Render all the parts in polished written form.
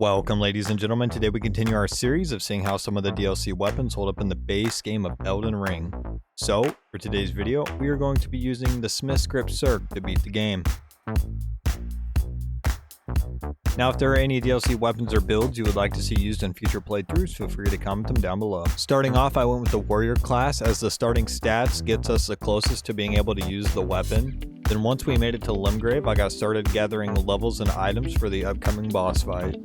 Welcome, ladies and gentlemen. Today we continue our series of seeing how some of the DLC weapons hold up in the base game of Elden Ring. So, for today's video, we are going to be using the Smithscript Cirque to beat the game. Now, if there are any DLC weapons or builds you would like to see used in future playthroughs, feel free to comment them down below. Starting off, I went with the Warrior class, as the starting stats gets us the closest to being able to use the weapon. Then once we made it to Limgrave, I got started gathering levels and items for the upcoming boss fight.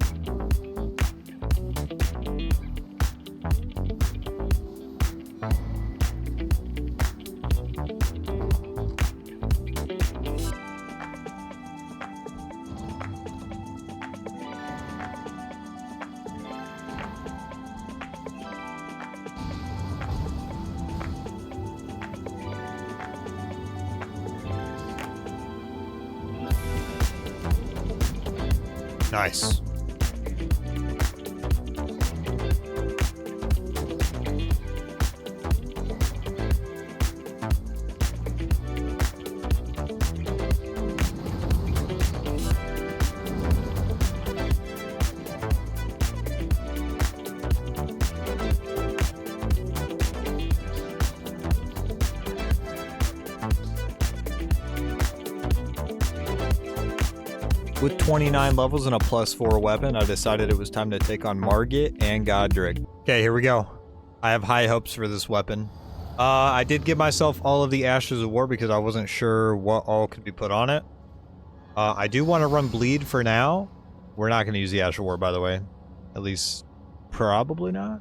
Nice. With 29 levels and a +4 weapon, I decided it was time to take on Margit and Godric. Okay, here we go. I have high hopes for this weapon. I did give myself all of the Ashes of War because I wasn't sure what all could be put on it. I do want to run Bleed for now. We're not going to use the Ash of War, by the way. At least, probably not.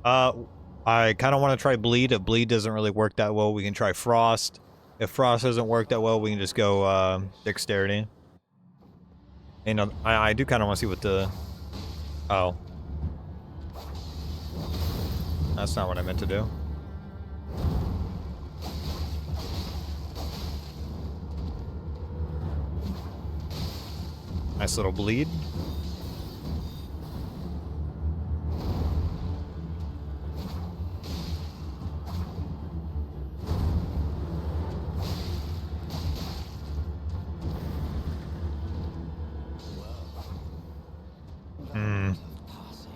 I kind of want to try Bleed. If Bleed doesn't really work that well, we can try Frost. If Frost doesn't work that well, we can just go Dexterity. You know, I do kind of want to see what the... Oh. That's not what I meant to do. Nice little bleed.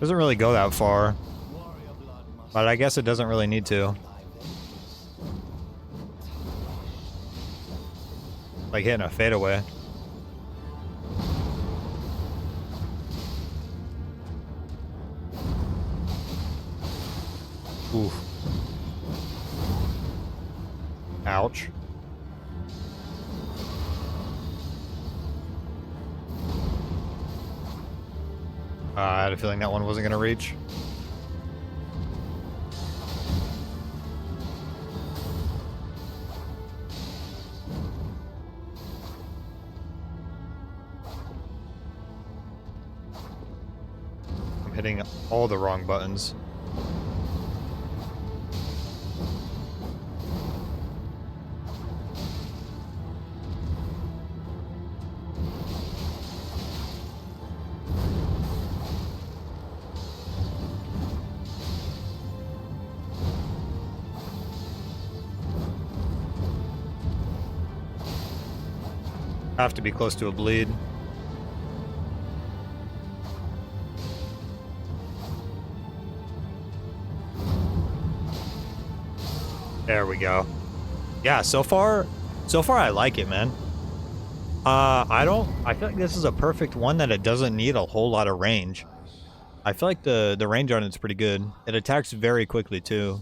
Doesn't really go that far, but I guess it doesn't really need to. Like hitting a fadeaway. Oof. Ouch. I had a feeling that one wasn't going to reach. I'm hitting all the wrong buttons. Have to be close to a bleed. There we go. Yeah, so far I like it, man. I feel like this is a perfect one that it doesn't need a whole lot of range. I feel like the range on it's pretty good. It attacks very quickly too.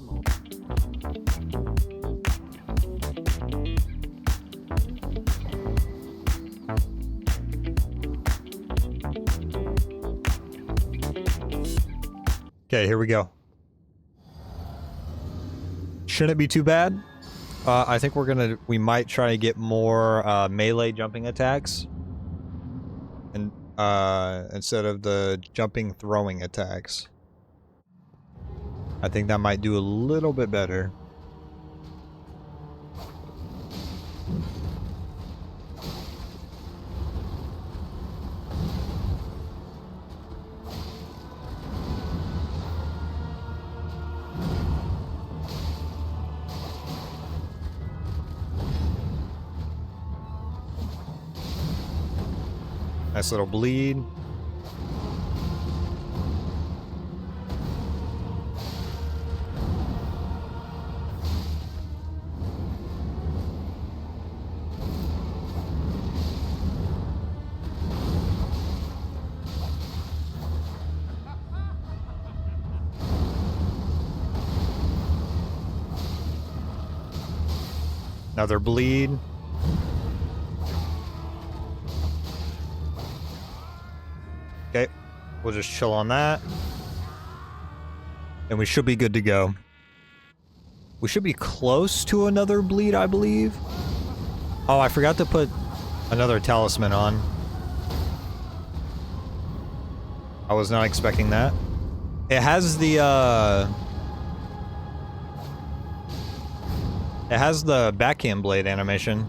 Okay, here we go. Shouldn't be too bad. I think we might try to get more melee jumping attacks, and instead of the jumping throwing attacks. I think that might do a little bit better. Nice little bleed. Another bleed. Okay, we'll just chill on that. And we should be good to go. We should be close to another bleed, I believe. Oh, I forgot to put another talisman on. I was not expecting that. It has the, it has the backhand blade animation.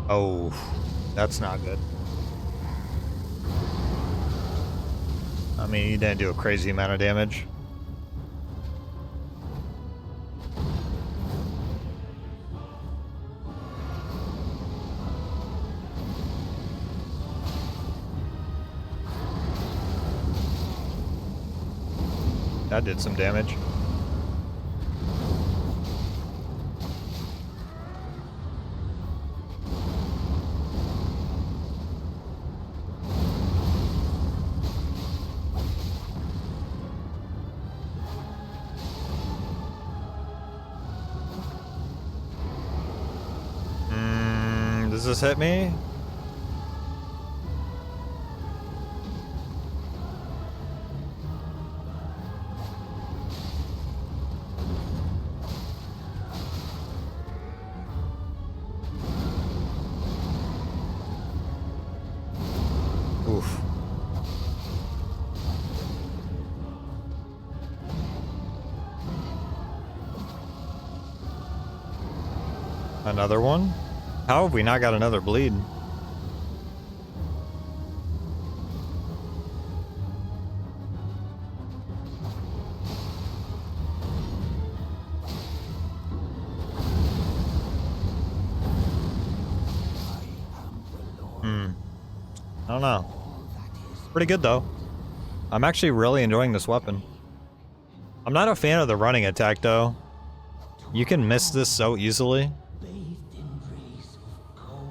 Oh, that's not good. I mean, you didn't do a crazy amount of damage. That did some damage. Does this hit me? Oof. Another one? How have we not got another bleed? I don't know. Pretty good though. I'm actually really enjoying this weapon. I'm not a fan of the running attack though. You can miss this so easily.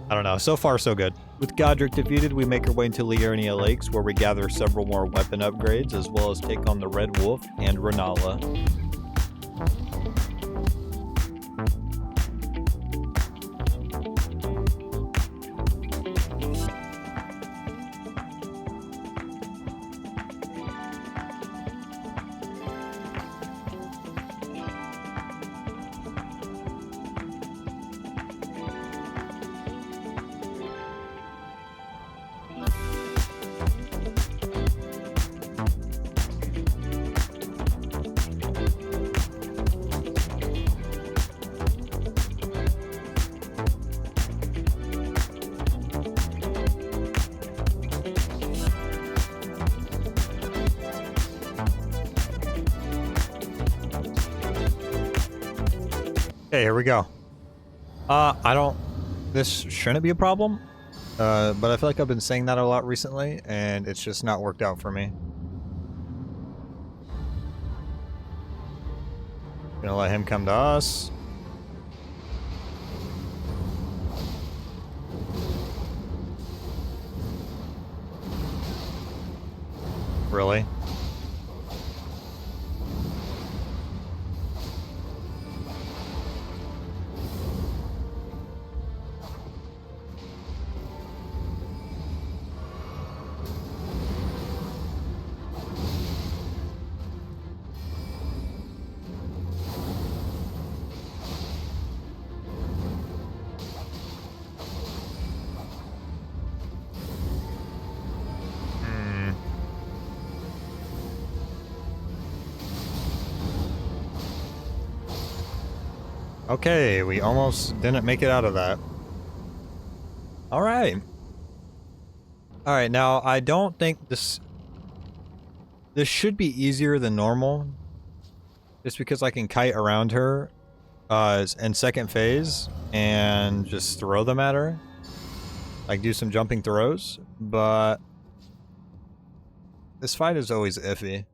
I don't know. So far, so good. With Godric defeated, we make our way into Liurnia Lakes, where we gather several more weapon upgrades, as well as take on the Red Wolf and Renala. Okay, here we go. This shouldn't be a problem, but I feel like I've been saying that a lot recently, and it's just not worked out for me. Gonna let him come to us. Really? Okay, we almost didn't make it out of that. Alright. Alright, now I don't think this should be easier than normal. Just because I can kite around her in second phase and just throw them at her. Like do some jumping throws, but this fight is always iffy.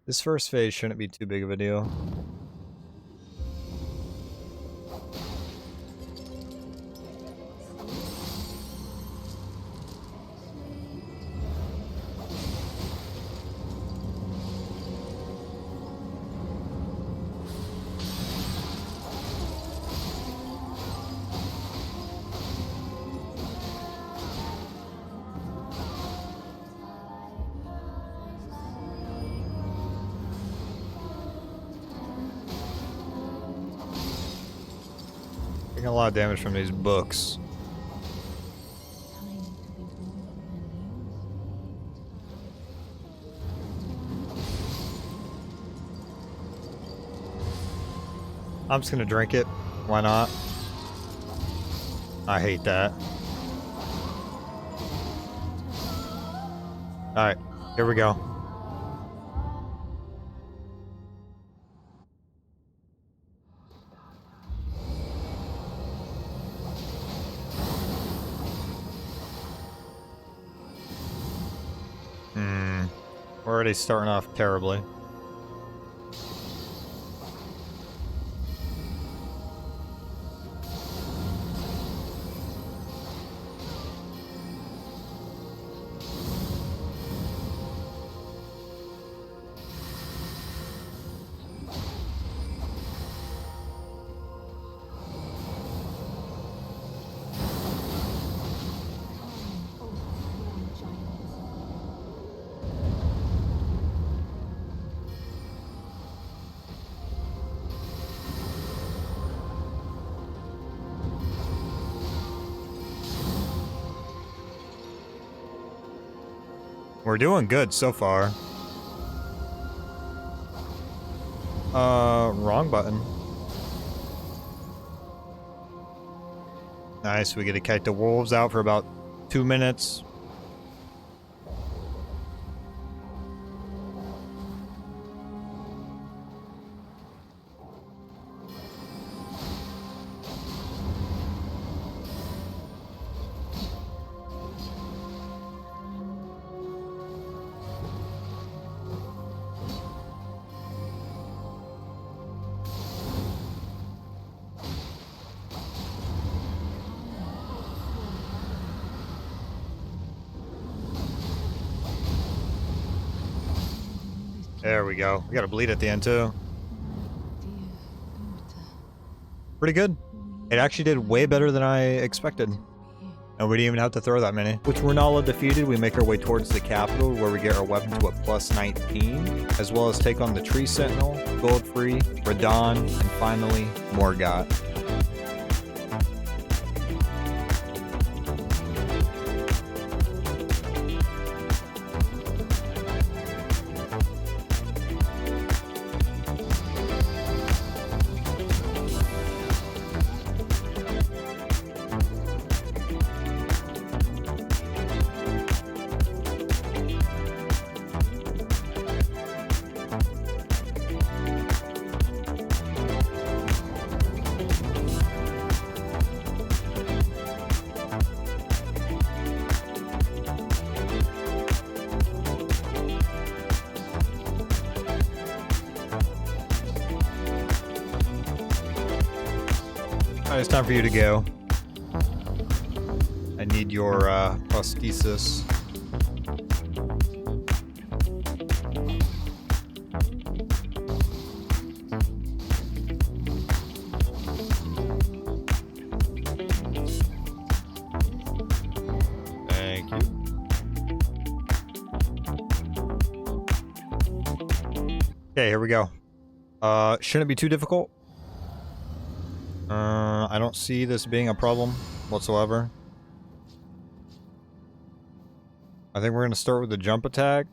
This first phase shouldn't be too big of a deal. Taking a lot of damage from these books. I'm just gonna drink it. Why not? I hate that. Alright, here we go. We're already starting off terribly. We're doing good so far. Wrong button. Nice, we get to kite the wolves out for about 2 minutes. There we go. We got a bleed at the end too. Pretty good. It actually did way better than I expected. And we didn't even have to throw that many. With Renala defeated, we make our way towards the capital where we get our weapon to a +19, as well as take on the Tree Sentinel, Goldfree, Radon, and finally, Morgott. Alright, it's time for you to go. I need your prosthesis. Thank you. Okay, here we go. Shouldn't be too difficult. I don't see this being a problem whatsoever. I think we're going to start with the jump attack.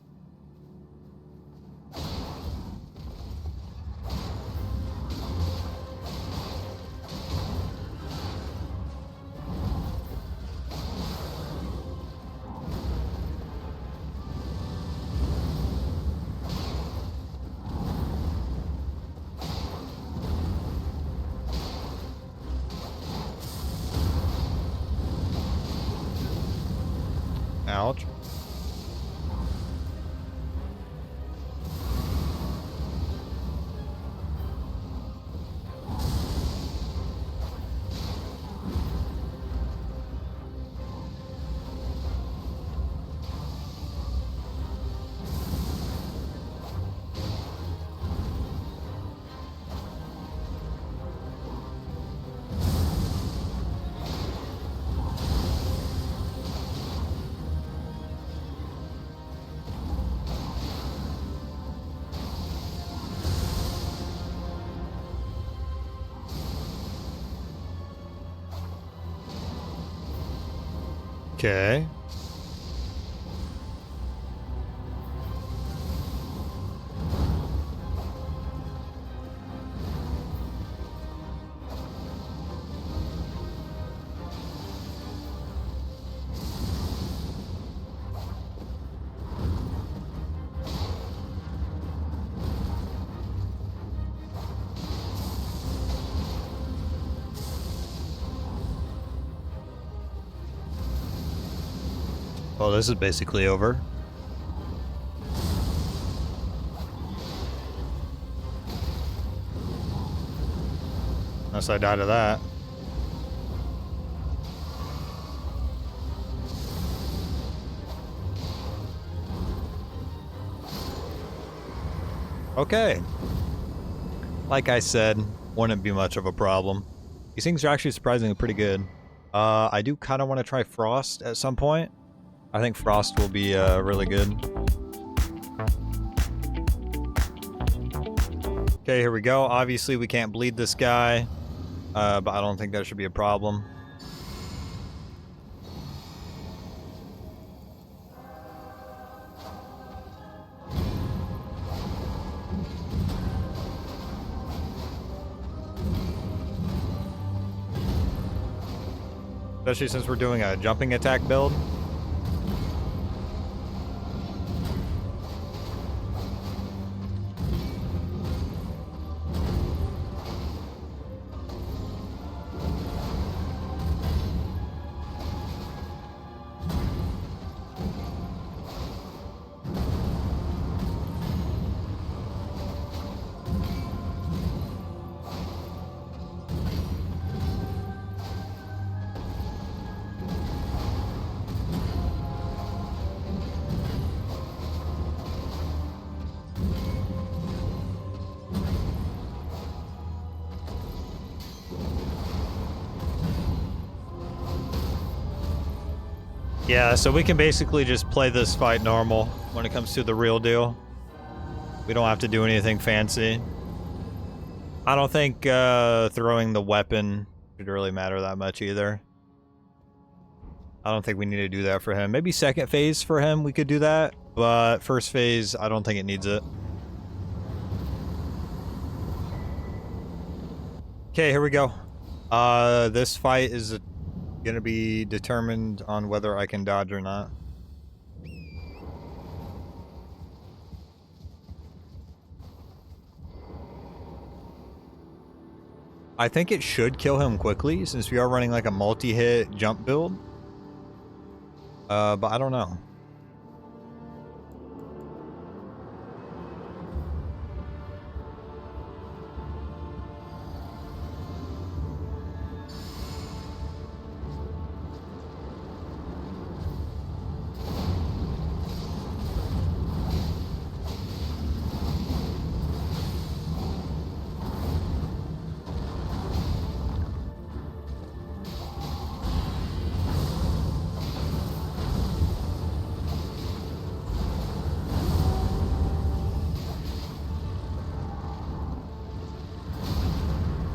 Ouch. Okay. Well, this is basically over. Unless I die to that. Okay. Like I said, wouldn't be much of a problem. These things are actually surprisingly pretty good. I do kind of want to try Frost at some point. I think Frost will be really good. Okay, here we go. Obviously, we can't bleed this guy, but I don't think that should be a problem. Especially since we're doing a jumping attack build. Yeah, so we can basically just play this fight normal when it comes to the real deal. We don't have to do anything fancy. I don't think throwing the weapon should really matter that much either. I don't think we need to do that for him. Maybe second phase for him, we could do that. But first phase, I don't think it needs it. Okay, here we go. This fight is gonna be determined on whether I can dodge or not. I think it should kill him quickly since we are running like a multi-hit jump build. But I don't know.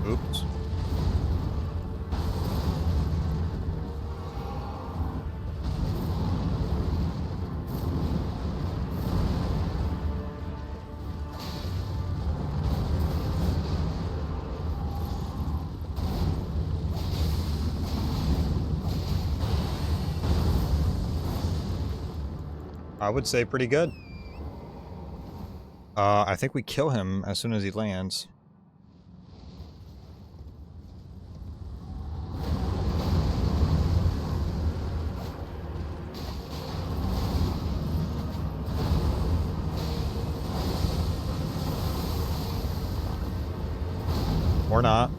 Oops. I would say pretty good. I think we kill him as soon as he lands. Or not.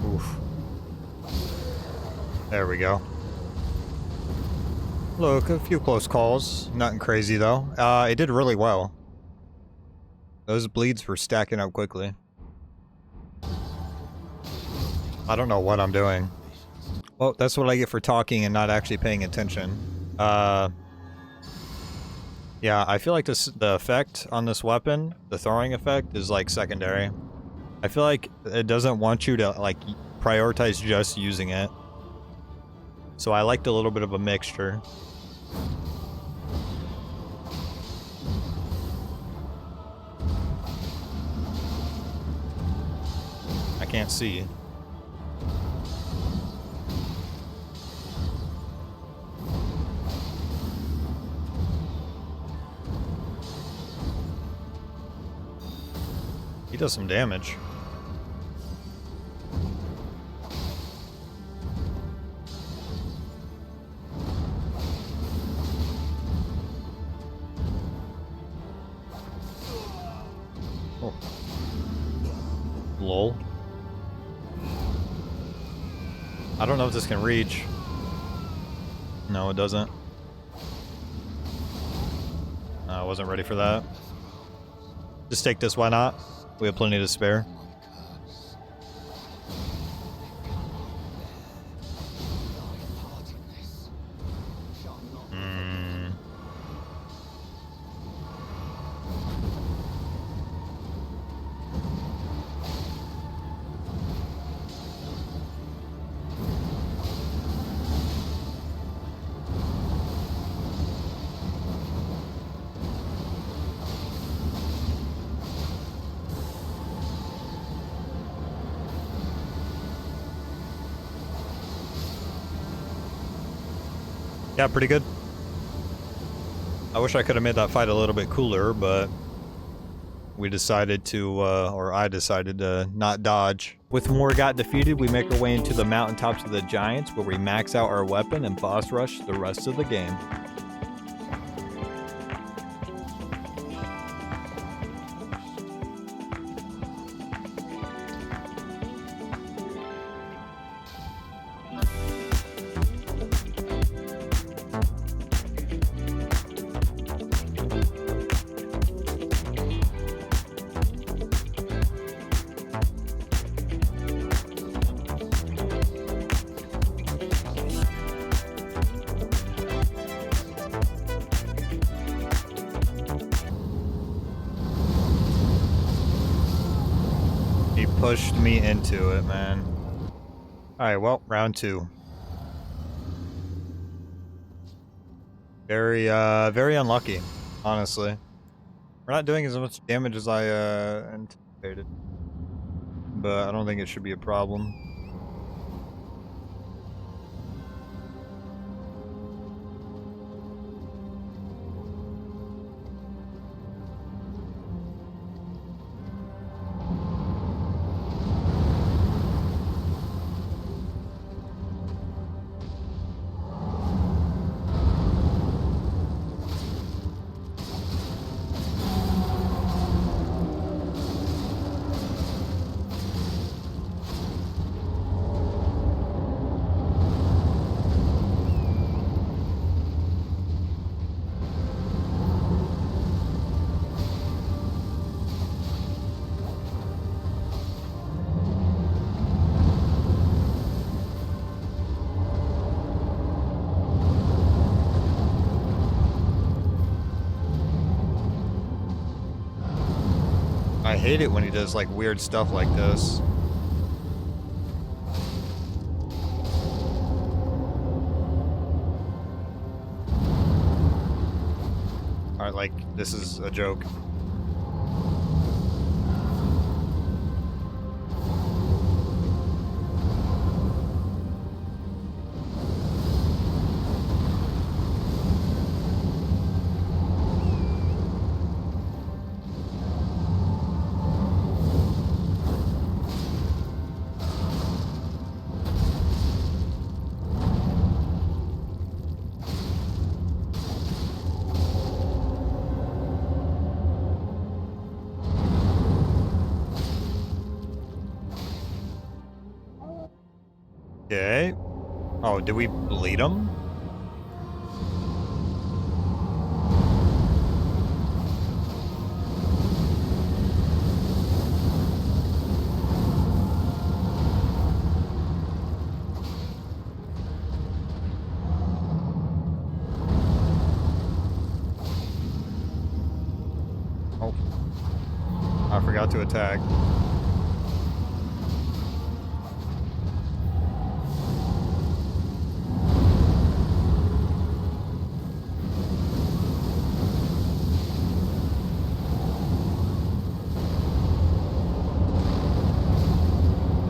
Oof. There we go. Look, a few close calls. Nothing crazy though. It did really well. Those bleeds were stacking up quickly. I don't know what I'm doing. Well, that's what I get for talking and not actually paying attention. Yeah, I feel like the effect on this weapon, the throwing effect, is like secondary. I feel like it doesn't want you to like prioritize just using it. So I liked a little bit of a mixture. I can't see. He does some damage. Oh. Lol. I don't know if this can reach. No, it doesn't. I wasn't ready for that. Just take this, why not? We have plenty to spare. Yeah, pretty good. I wish I could have made that fight a little bit cooler, but we decided to, or I decided to not dodge. With Morgot defeated, we make our way into the mountaintops of the Giants, where we max out our weapon and boss rush the rest of the game. Pushed me into it, man. Alright, well, round 2. Very unlucky, honestly. We're not doing as much damage as I, anticipated. But I don't think it should be a problem. I hate it when he does like weird stuff like this. Alright, like, this is a joke. Okay. Oh, did we bleed him? Oh, I forgot to attack.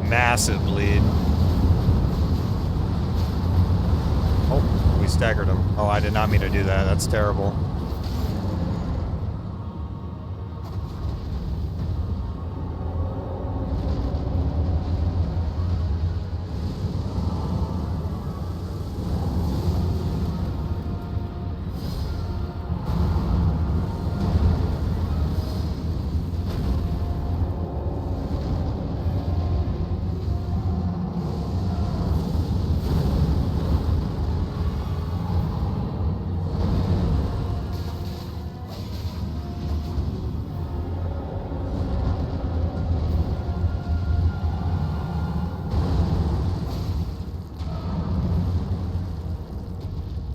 Massive bleed. Oh, we staggered him. Oh, I did not mean to do that. That's terrible.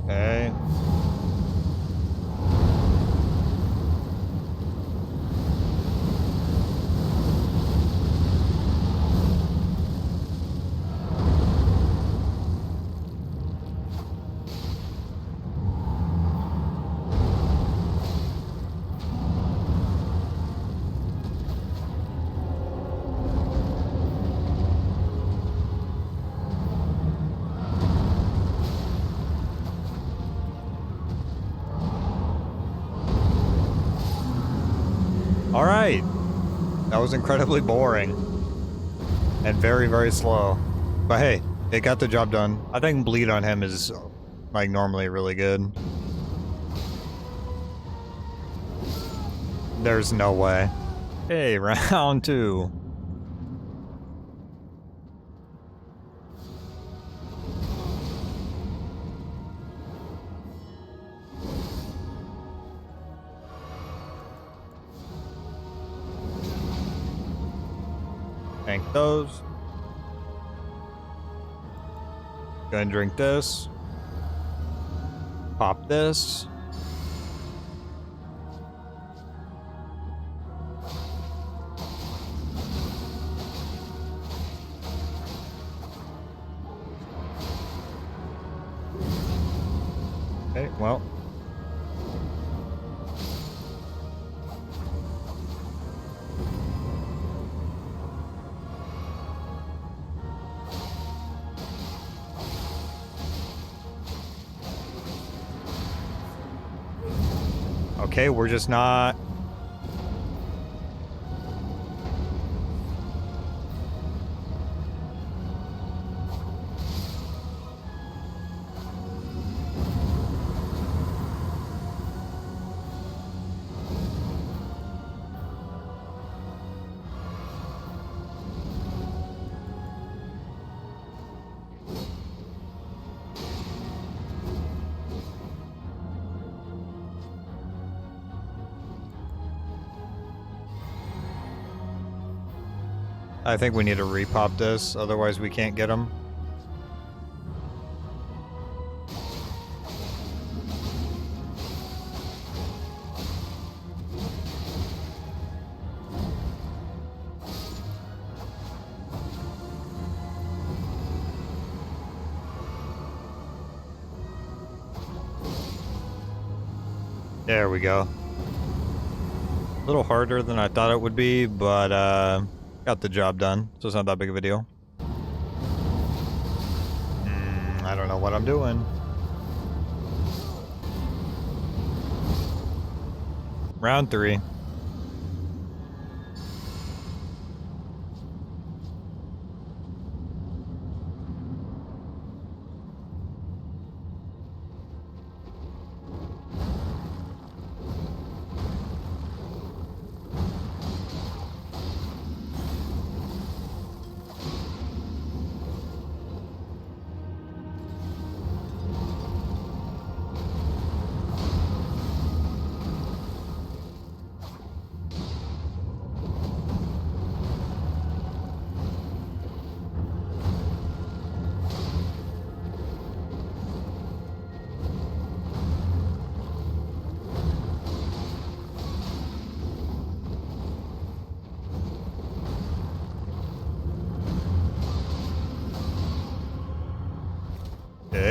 Okay. All right. That was incredibly boring. And very, very slow. But hey, it got the job done. I think bleed on him is, like, normally really good. There's no way. Hey, round 2. Tank those. Go and drink this. Pop this. Okay, well. Okay, we're just not... I think we need to repop this, otherwise we can't get him. There we go. A little harder than I thought it would be, but got the job done, so it's not that big of a deal. I don't know what I'm doing. Round 3.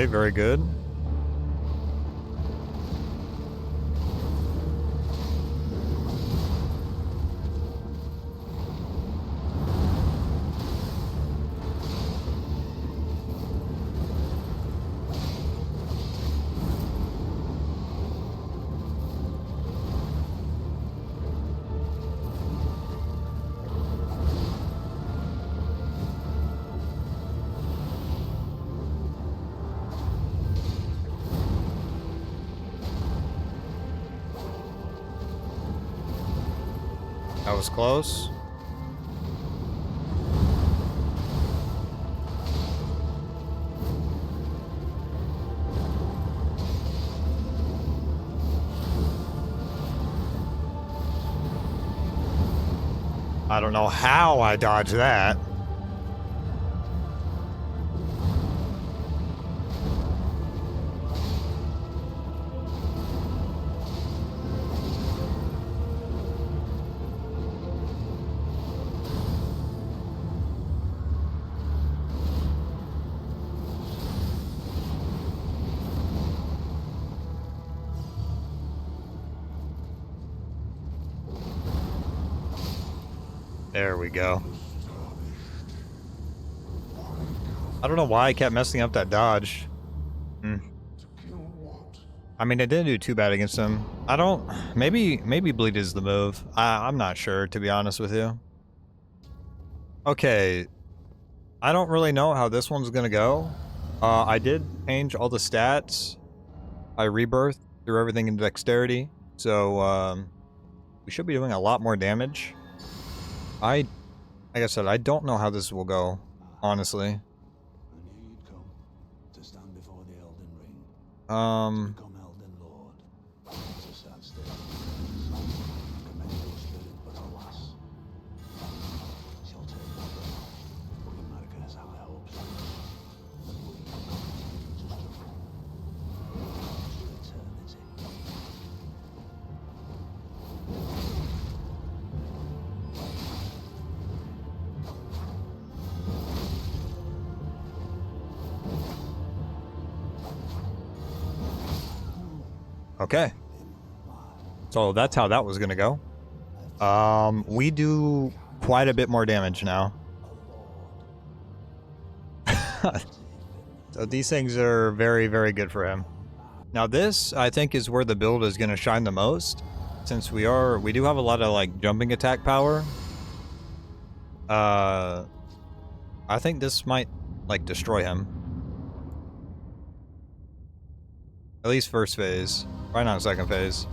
Okay, very good. That was close. I don't know how I dodged that. There we go. I don't know why I kept messing up that dodge. I mean, it didn't do too bad against him. I don't... Maybe bleed is the move. I'm not sure, to be honest with you. Okay. I don't really know how this one's gonna go. I did change all the stats. I rebirthed, threw everything into dexterity. So, we should be doing a lot more damage. Like I said, I don't know how this will go, honestly. I knew you'd come to stand before the Elden Ring, to become Elden Lord. It's a sad state. I commend your spirit, but alas, she'll take my breath. But America's high hopes, and we continue to struggle to eternity. Okay. So that's how that was gonna go. We do quite a bit more damage now. So these things are very, very good for him. Now this, I think, is where the build is gonna shine the most. Since we do have a lot of, like, jumping attack power. I think this might, like, destroy him. At least first phase. Probably not second phase.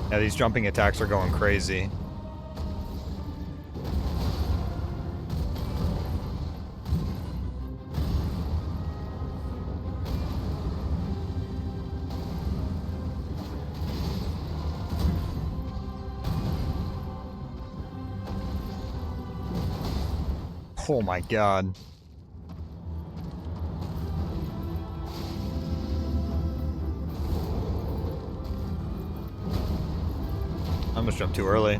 Yeah, these jumping attacks are going crazy. Oh my god. I almost jumped too early.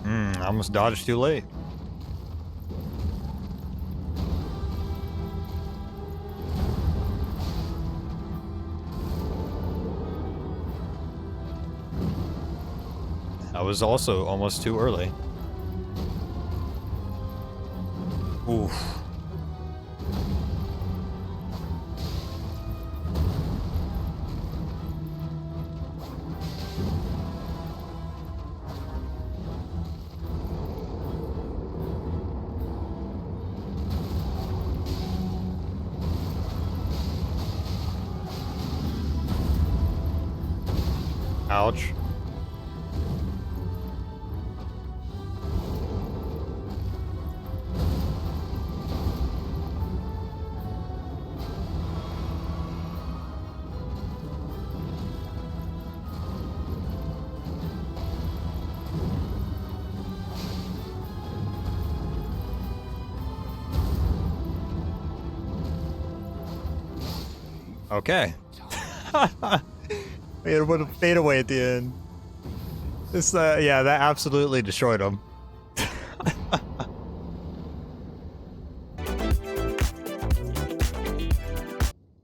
I almost dodged too late. I was also almost too early. Oof. Ouch. Okay. We had a fade away at the end. This, yeah, that absolutely destroyed him.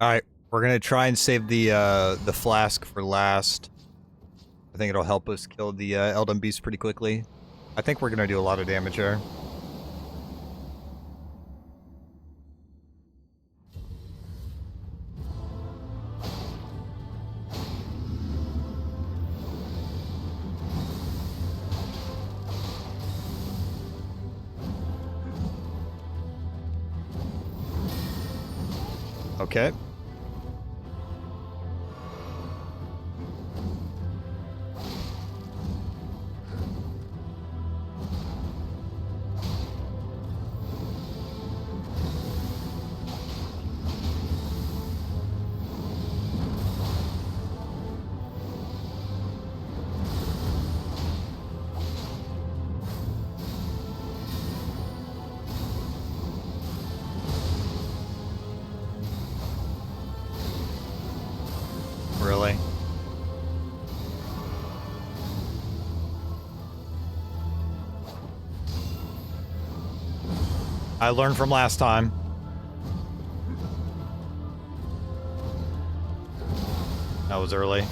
All right, we're gonna try and save the flask for last. I think it'll help us kill the Elden Beast pretty quickly. I think we're gonna do a lot of damage here. Okay. Really? I learned from last time. That was early.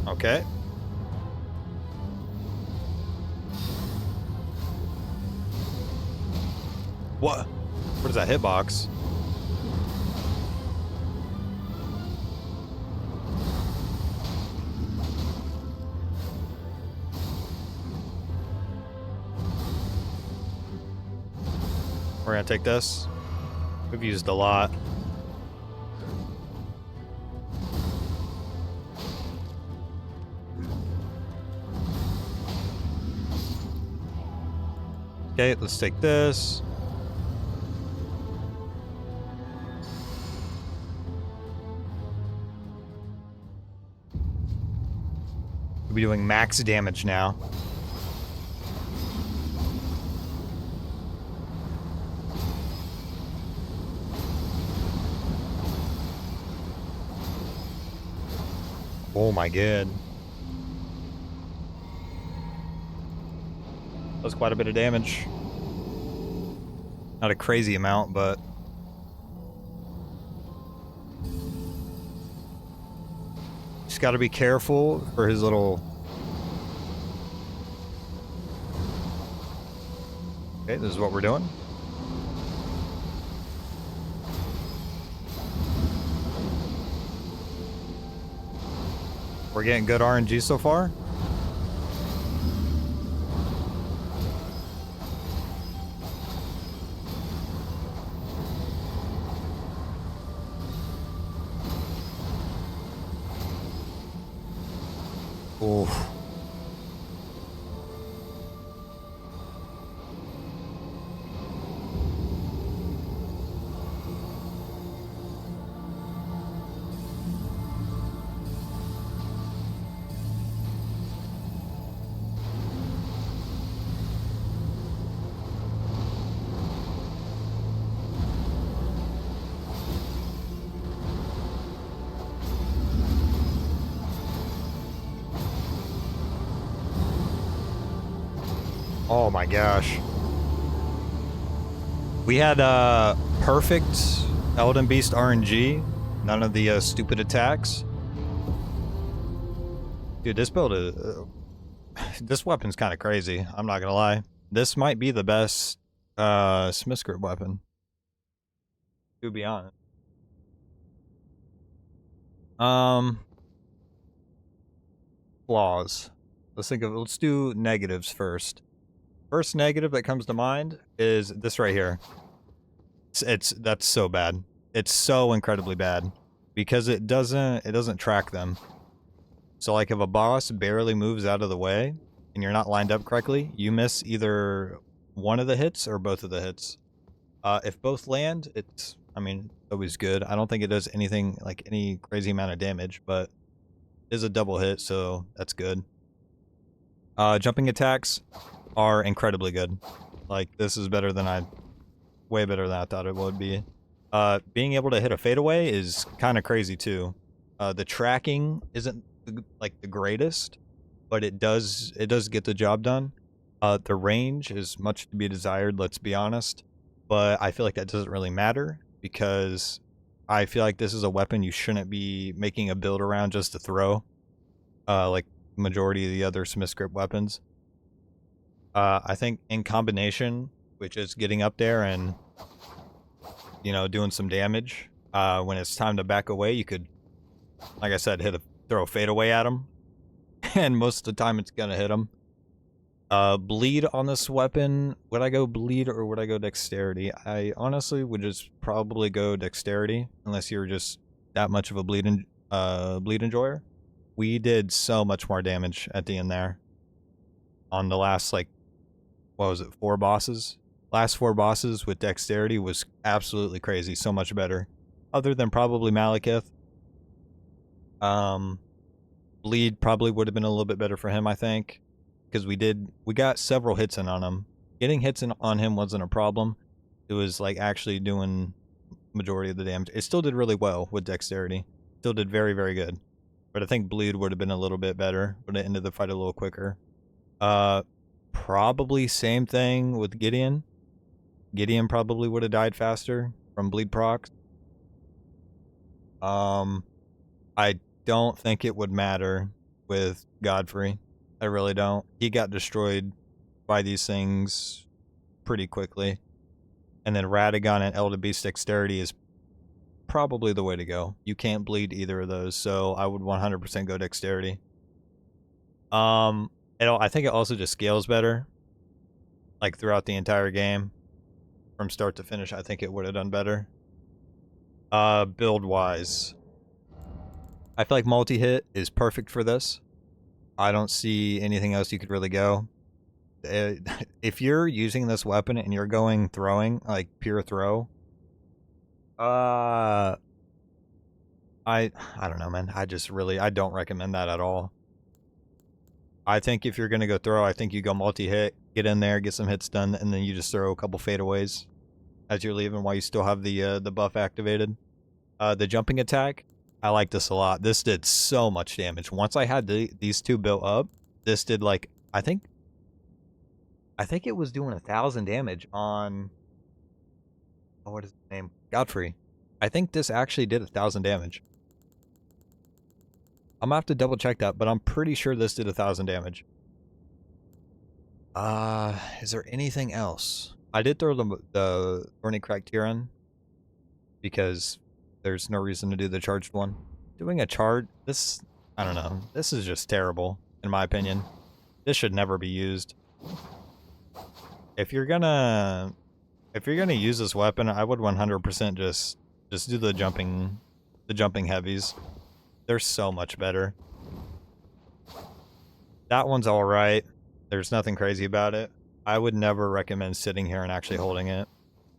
Okay. What? What is that hitbox? We're gonna take this. We've used a lot. Okay, let's take this. We'll be doing max damage now. Oh my god. That was quite a bit of damage. Not a crazy amount, but... Just gotta be careful for his little... Okay, this is what we're doing. We're getting good RNG so far. Oof. Oh my gosh. We had perfect Elden Beast RNG. None of the stupid attacks. Dude, this build is... this weapon's kind of crazy. I'm not gonna lie. This might be the best Smithscript weapon. To be honest. Flaws. Let's do negatives first. First negative that comes to mind is this right here. That's so bad. It's so incredibly bad because it doesn't track them. So like if a boss barely moves out of the way, and you're not lined up correctly, you miss either one of the hits or both of the hits. If both land, it's, I mean, always good. I don't think it does anything like any crazy amount of damage, but it is a double hit, so that's good. Jumping attacks are incredibly good. Like, this is better than way better than I thought it would be. Being able to hit a fadeaway is kind of crazy too. The tracking isn't like the greatest, but it does get the job done. The range is much to be desired, let's be honest, but I feel like that doesn't really matter because I feel like this is a weapon you shouldn't be making a build around just to throw, like majority of the other Smithscript weapons. I think in combination, which is getting up there and, you know, doing some damage, when it's time to back away, you could, like I said, throw a fadeaway at him, and most of the time it's gonna hit him. Bleed on this weapon, would I go bleed or would I go dexterity? I honestly would just probably go dexterity, unless you're just that much of a bleed enjoyer. We did so much more damage at the end there. On the last, like, what was it, 4 bosses? Last 4 bosses with dexterity was absolutely crazy, so much better. Other than probably Malekith. Bleed probably would have been a little bit better for him, I think. Because we got several hits in on him. Getting hits in on him wasn't a problem. It was like actually doing majority of the damage. It still did really well with dexterity. Still did very, very good. But I think bleed would have been a little bit better. Would have ended the fight a little quicker. Probably same thing with Gideon. Gideon probably would have died faster from bleed procs. I don't think it would matter with Godfrey. I really don't. He got destroyed by these things pretty quickly. And then Radagon and Elder Beast Dexterity is probably the way to go. You can't bleed either of those, so I would 100% go Dexterity. I think it also just scales better. Like throughout the entire game. From start to finish, I think it would have done better. Build-wise. I feel like multi-hit is perfect for this. I don't see anything else you could really go. If you're using this weapon and you're going throwing, like pure throw, I don't know, man. I don't recommend that at all. I think if you're gonna go throw, I think you go multi-hit, get in there, get some hits done, and then you just throw a couple fadeaways as you're leaving while you still have the buff activated. The jumping attack, I like this a lot. This did so much damage. Once I had these two built up, this did like, I think it was doing 1,000 damage on, oh, what is his name? Godfrey. I think this actually did 1,000 damage. I'm gonna have to double check that, but I'm pretty sure this did 1,000 damage. Is there anything else? I did throw the Thorny Crack Tyrann because there's no reason to do the charged one. Doing a charge, this, I don't know. This is just terrible, in my opinion. This should never be used. If you're gonna use this weapon, I would 100% just do the jumping heavies. They're so much better. That one's alright. There's nothing crazy about it. I would never recommend sitting here and actually holding it.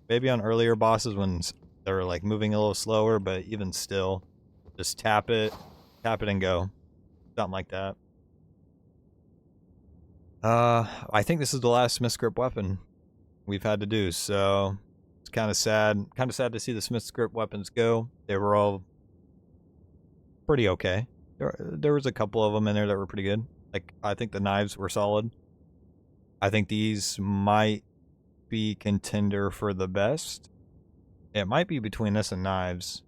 Maybe on earlier bosses when they're like moving a little slower, but even still, just tap it and go. Something like that. I think this is the last Smithscript weapon we've had to do, so it's kind of sad. Kind of sad to see the Smithscript weapons go. They were all pretty okay. There was a couple of them in there that were pretty good. Like, I think the knives were solid. I think these might be contender for the best. It might be between this and knives.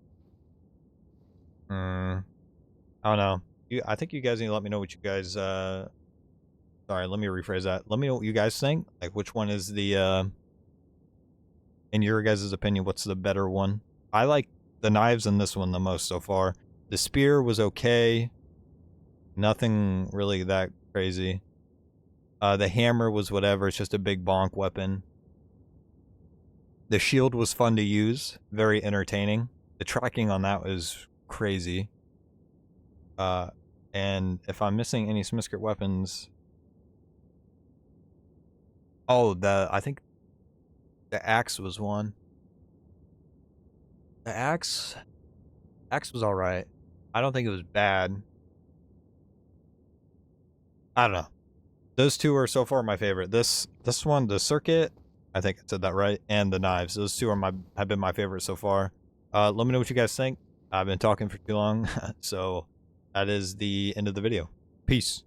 I don't know. I think you guys need to let me know what you guys, sorry, let me rephrase that. Let me know what you guys think. Like, which one is the, in your guys' opinion, what's the better one? I like the knives in this one the most so far. The spear was okay. Nothing really that crazy. The hammer was whatever. It's just a big bonk weapon. The shield was fun to use. Very entertaining. The tracking on that was crazy. And if I'm missing any Smithscript weapons, Oh, I think the axe was one. The axe was all right. I don't think it was bad. I don't know. Those two are so far my favorite. This one, the circuit, I think I said that right, and the knives. Those two have been my favorite so far. Let me know what you guys think. I've been talking for too long, so that is the end of the video. Peace.